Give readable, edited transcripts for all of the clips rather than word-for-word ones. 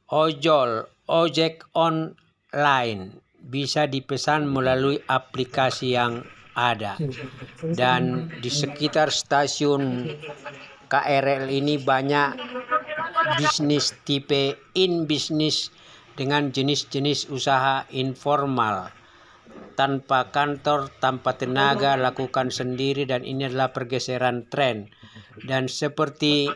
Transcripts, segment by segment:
ojek online bisa dipesan melalui aplikasi yang ada. Dan di sekitar stasiun KRL ini banyak bisnis tipe in-bisnis dengan jenis-jenis usaha informal. Tanpa kantor, tanpa tenaga, lakukan sendiri, dan ini adalah pergeseran tren. Dan seperti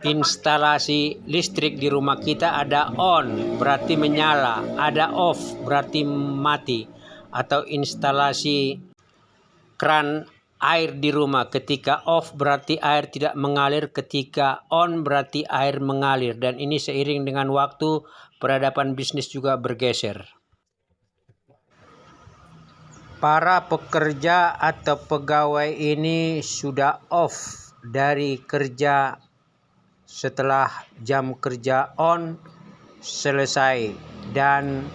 instalasi listrik di rumah kita, ada on berarti menyala, ada off berarti mati, atau instalasi keran air di rumah, ketika off berarti air tidak mengalir, ketika on berarti air mengalir. Dan ini seiring dengan waktu peradaban bisnis juga bergeser. Para pekerja atau pegawai ini sudah off dari kerja setelah jam kerja on selesai, dan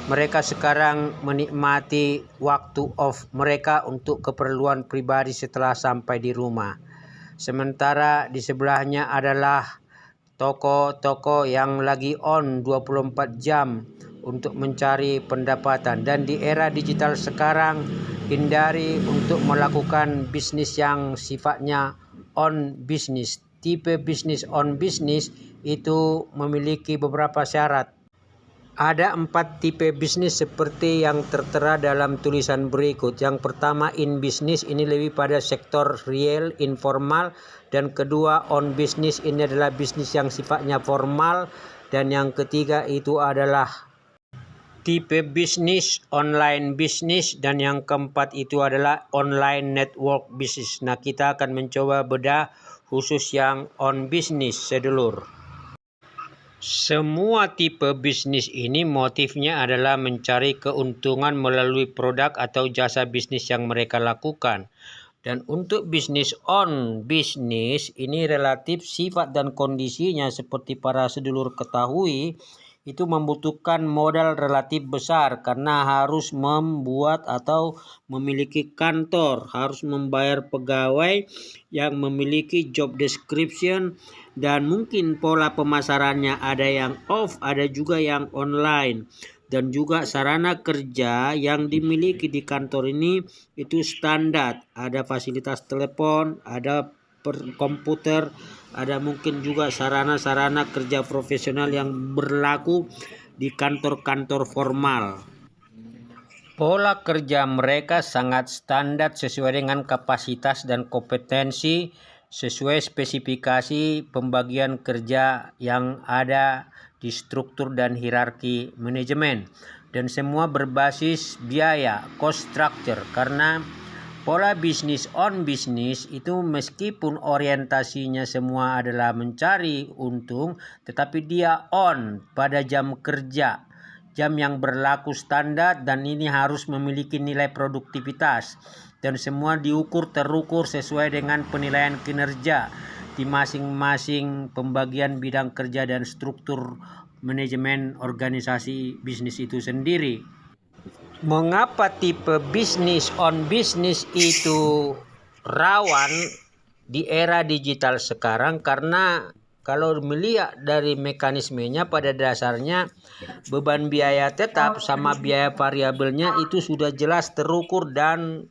mereka sekarang menikmati waktu off mereka untuk keperluan pribadi setelah sampai di rumah. Sementara di sebelahnya adalah toko-toko yang lagi on 24 jam untuk mencari pendapatan. Dan di era digital sekarang, hindari untuk melakukan bisnis yang sifatnya on bisnis. Tipe bisnis on bisnis itu memiliki beberapa syarat. Ada 4 tipe bisnis seperti yang tertera dalam tulisan berikut. Yang pertama, in business, ini lebih pada sektor real, informal. Dan kedua, on business, ini adalah bisnis yang sifatnya formal. Dan yang ketiga itu adalah tipe bisnis online bisnis, dan yang keempat itu adalah online network bisnis. Nah, kita akan mencoba bedah khusus yang on bisnis, sedulur. Semua tipe bisnis ini motifnya adalah mencari keuntungan melalui produk atau jasa bisnis yang mereka lakukan. Dan untuk bisnis on bisnis ini relatif sifat dan kondisinya seperti para sedulur ketahui, itu membutuhkan modal relatif besar karena harus membuat atau memiliki kantor, harus membayar pegawai yang memiliki job description, dan mungkin pola pemasarannya ada yang off, ada juga yang online. Dan juga sarana kerja yang dimiliki di kantor ini itu standar, ada fasilitas telepon, ada komputer, ada mungkin juga sarana-sarana kerja profesional yang berlaku di kantor-kantor formal. Pola kerja mereka sangat standar sesuai dengan kapasitas dan kompetensi, sesuai spesifikasi pembagian kerja yang ada di struktur dan hierarki manajemen. Dan semua berbasis biaya, cost structure, karena pola bisnis on bisnis itu meskipun orientasinya semua adalah mencari untung, tetapi dia on pada jam kerja, jam yang berlaku standar, dan ini harus memiliki nilai produktivitas. Dan semua terukur sesuai dengan penilaian kinerja di masing-masing pembagian bidang kerja dan struktur manajemen organisasi bisnis itu sendiri. Mengapa tipe bisnis on bisnis itu rawan di era digital sekarang? Karena kalau melihat dari mekanismenya, pada dasarnya beban biaya tetap sama biaya variabelnya itu sudah jelas terukur dan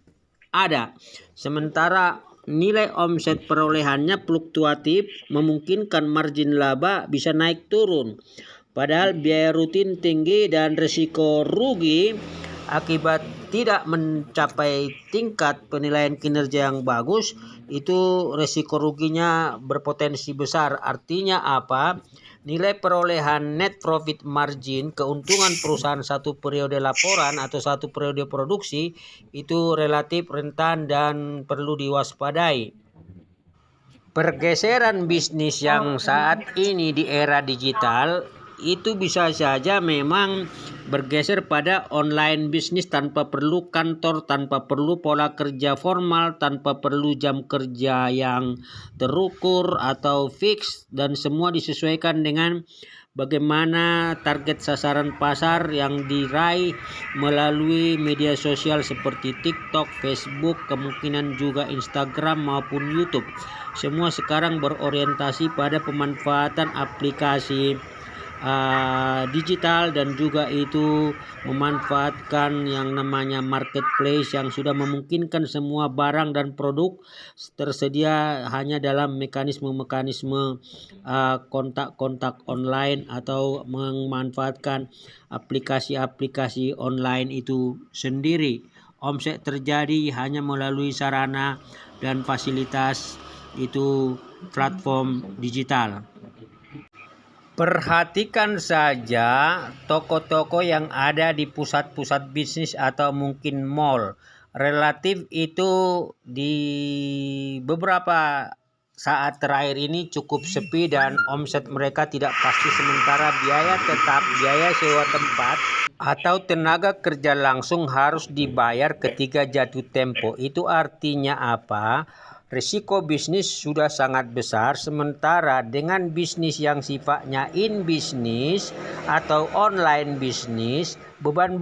ada. Sementara nilai omset perolehannya fluktuatif, memungkinkan margin laba bisa naik turun. Padahal biaya rutin tinggi dan risiko rugi akibat tidak mencapai tingkat penilaian kinerja yang bagus, itu risiko ruginya berpotensi besar. Artinya apa? Nilai perolehan net profit margin, keuntungan perusahaan satu periode laporan atau satu periode produksi, itu relatif rentan dan perlu diwaspadai. Pergeseran bisnis yang saat ini di era digital itu bisa saja memang bergeser pada online bisnis tanpa perlu kantor, tanpa perlu pola kerja formal, tanpa perlu jam kerja yang terukur atau fix, dan semua disesuaikan dengan bagaimana target sasaran pasar yang diraih melalui media sosial seperti TikTok, Facebook, kemungkinan juga Instagram maupun YouTube. Semua sekarang berorientasi pada pemanfaatan aplikasi digital, dan juga itu memanfaatkan yang namanya marketplace yang sudah memungkinkan semua barang dan produk tersedia hanya dalam mekanisme-mekanisme kontak-kontak online atau memanfaatkan aplikasi-aplikasi online itu sendiri. Omset terjadi hanya melalui sarana dan fasilitas itu platform digital. Perhatikan saja toko-toko yang ada di pusat-pusat bisnis atau mungkin mall. Relatif itu di beberapa saat terakhir ini cukup sepi dan omset mereka tidak pasti, sementara biaya tetap, biaya sewa tempat atau tenaga kerja langsung harus dibayar ketika jatuh tempo. Itu artinya apa? Risiko bisnis sudah sangat besar, sementara dengan bisnis yang sifatnya in bisnis atau online bisnis, beban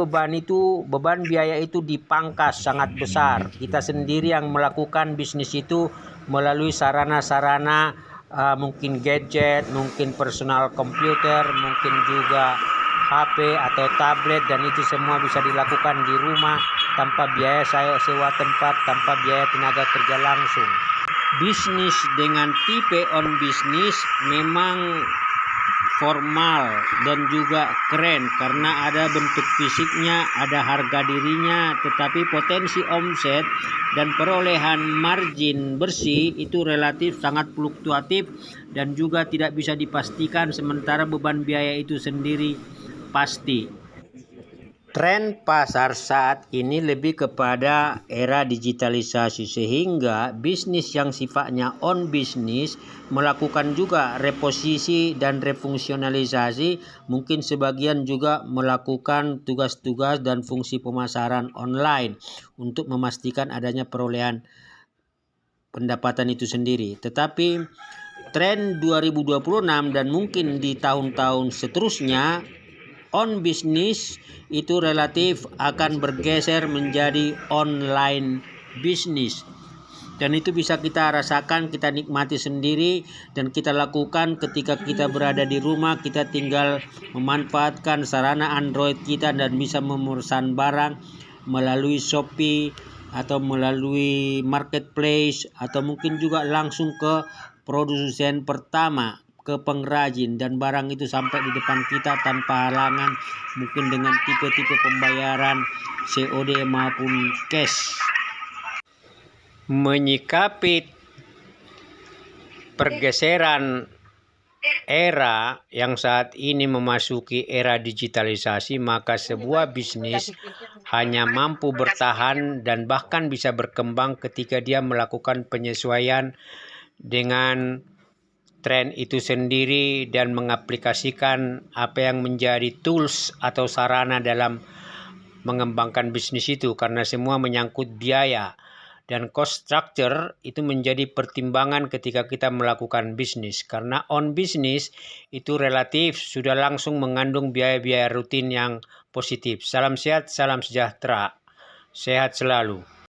biaya itu dipangkas sangat besar. Kita sendiri yang melakukan bisnis itu melalui sarana-sarana mungkin gadget, mungkin personal komputer, mungkin juga HP atau tablet, dan itu semua bisa dilakukan di rumah tanpa biaya sewa tempat, tanpa biaya tenaga kerja langsung. Bisnis dengan tipe on bisnis memang formal dan juga keren karena ada bentuk fisiknya, ada harga dirinya, tetapi potensi omset dan perolehan margin bersih itu relatif sangat fluktuatif dan juga tidak bisa dipastikan, sementara beban biaya itu sendiri pasti. Tren pasar saat ini lebih kepada era digitalisasi, sehingga bisnis yang sifatnya on bisnis melakukan juga reposisi dan refungsionalisasi, mungkin sebagian juga melakukan tugas-tugas dan fungsi pemasaran online untuk memastikan adanya perolehan pendapatan itu sendiri. Tetapi tren 2026 dan mungkin di tahun-tahun seterusnya, on bisnis itu relatif akan bergeser menjadi online bisnis, dan itu bisa kita rasakan, kita nikmati sendiri, dan kita lakukan ketika kita berada di rumah. Kita tinggal memanfaatkan sarana Android kita dan bisa memesan barang melalui Shopee atau melalui marketplace, atau mungkin juga langsung ke produsen pertama, ke pengrajin, dan barang itu sampai di depan kita tanpa halangan, mungkin dengan tipe-tipe pembayaran COD maupun cash. Menyikapi pergeseran era yang saat ini memasuki era digitalisasi, maka sebuah bisnis hanya mampu bertahan dan bahkan bisa berkembang ketika dia melakukan penyesuaian dengan tren itu sendiri dan mengaplikasikan apa yang menjadi tools atau sarana dalam mengembangkan bisnis itu, karena semua menyangkut biaya dan cost structure itu menjadi pertimbangan ketika kita melakukan bisnis, karena on bisnis itu relatif sudah langsung mengandung biaya-biaya rutin yang positif. Salam sehat, salam sejahtera, sehat selalu.